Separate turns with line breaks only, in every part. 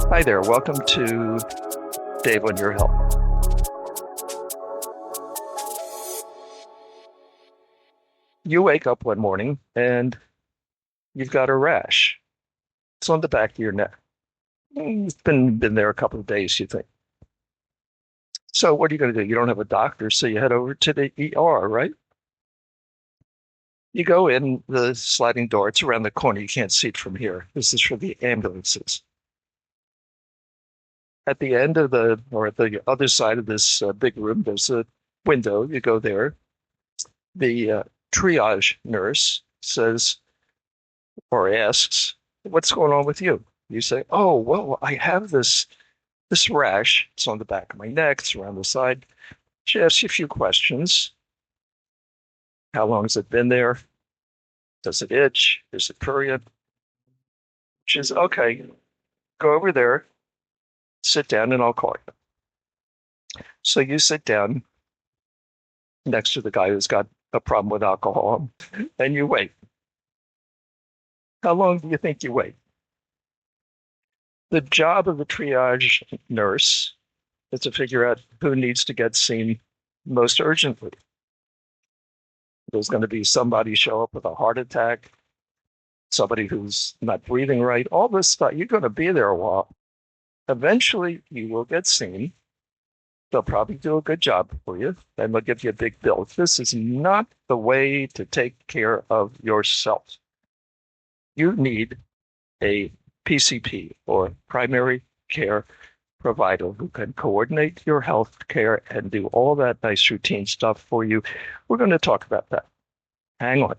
Hi there, welcome to Dave on Your Health. You wake up one morning and you've got a rash. It's on the back of your neck. It's been there a couple of days, you think. So what are you going to do? You don't have a doctor, so you head over to the ER, right? You go in the sliding door. It's around the corner. You can't see it from here. This is for the ambulances. At the end of at the other side of this big room, there's a window. You go there. The triage nurse says or asks, "What's going on with you?" You say, "Oh, well, I have this rash. It's on the back of my neck. It's around the side." She asks you a few questions. How long has it been there? Does it itch? Is it prurient? She says, "Okay, go over there, sit down, and I'll call you." So you sit down next to the guy who's got a problem with alcohol, and you wait. How long do you think you wait? The job of the triage nurse is to figure out who needs to get seen most urgently. There's going to be somebody show up with a heart attack, somebody who's not breathing right, all this stuff. You're going to be there a while. Eventually, you will get seen. They'll probably do a good job for you, and they'll give you a big bill. This is not the way to take care of yourself. You need a PCP, or primary care provider, who can coordinate your health care and do all that nice routine stuff for you. We're going to talk about that. Hang on.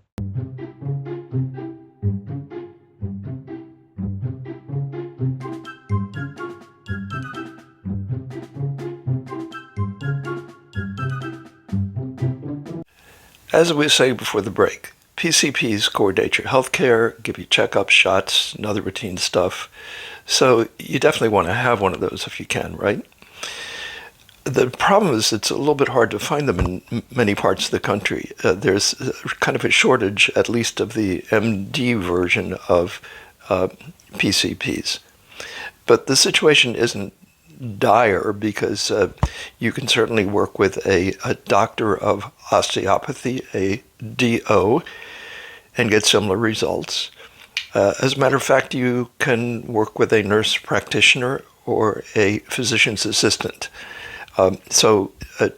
As we say before the break, PCPs coordinate your health care, give you checkup shots, and other routine stuff. So you definitely want to have one of those if you can, right? The problem is it's a little bit hard to find them in many parts of the country. There's kind of a shortage, at least of the MD version of PCPs. But the situation isn't dire because you can certainly work with a doctor of osteopathy, a DO, and get similar results. As a matter of fact, you can work with a nurse practitioner or a physician's assistant. So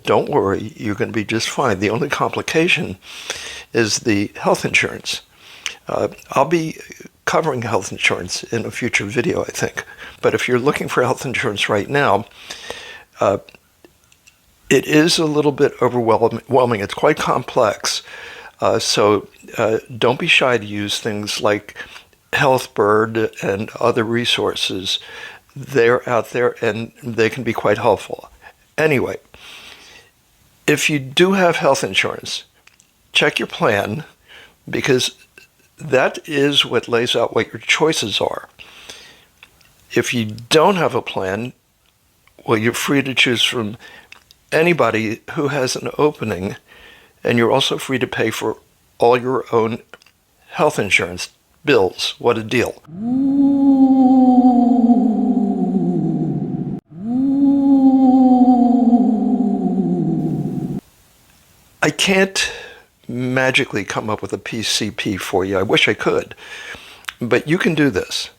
don't worry, you're going to be just fine. The only complication is the health insurance. I'll be covering health insurance in a future video, I think. But if you're looking for health insurance right now, it is a little bit overwhelming. It's quite complex. So don't be shy to use things like HealthBird and other resources. They're out there and they can be quite helpful. Anyway, if you do have health insurance, check your plan, because that is what lays out what your choices are. If you don't have a plan, well, you're free to choose from anybody who has an opening, and you're also free to pay for all your own health insurance bills. What a deal. I can't magically come up with a PCP for you. I wish I could, but you can do this.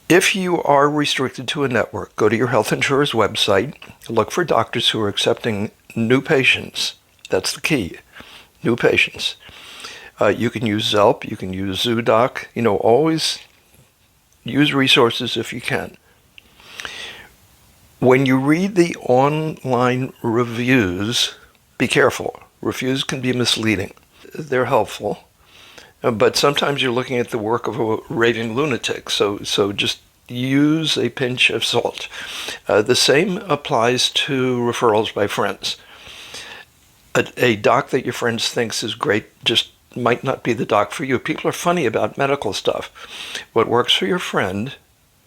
If you are restricted to a network, go to your health insurer's website, look for doctors who are accepting new patients. That's the key, new patients. You can use Zelp, you can use ZooDoc, always use resources if you can. When you read the online reviews, be careful. Reviews can be misleading. They're helpful, but sometimes you're looking at the work of a raving lunatic, so just use a pinch of salt. The same applies to referrals by friends. A doc that your friends thinks is great just might not be the doc for you. People are funny about medical stuff. What works for your friend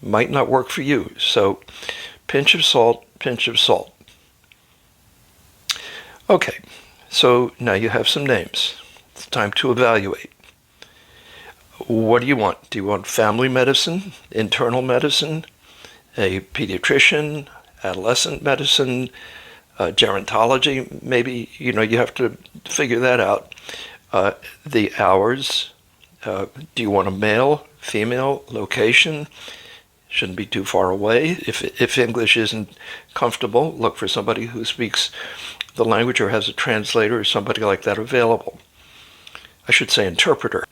might not work for you, so pinch of salt, pinch of salt. Okay, so now you have some names. It's time to evaluate. What do you want? Do you want family medicine, internal medicine, a pediatrician, adolescent medicine, gerontology? Maybe, you have to figure that out. The hours. Do you want a male, female, location? Shouldn't be too far away. If English isn't comfortable, look for somebody who speaks the language or has a translator or somebody like that available. I should say interpreter.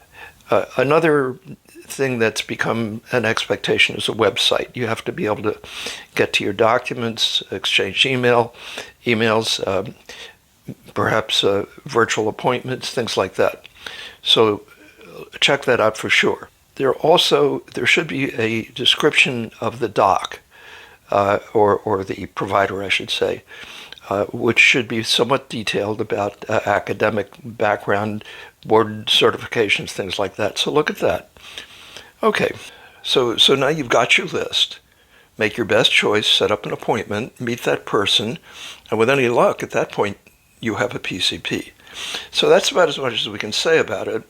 Another thing that's become an expectation is a website. You have to be able to get to your documents, exchange emails, perhaps virtual appointments, things like that. So check that out for sure. There should be a description of the doc, or the provider, I should say, which should be somewhat detailed about academic background, board certifications, things like that. So look at that. Okay, so now you've got your list. Make your best choice, set up an appointment, meet that person, and with any luck, at that point, you have a PCP. So that's about as much as we can say about it.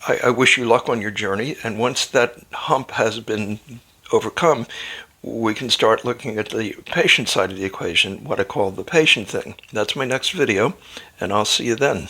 I wish you luck on your journey, and once that hump has been overcome, we can start looking at the patient side of the equation, what I call the patient thing. That's my next video, and I'll see you then.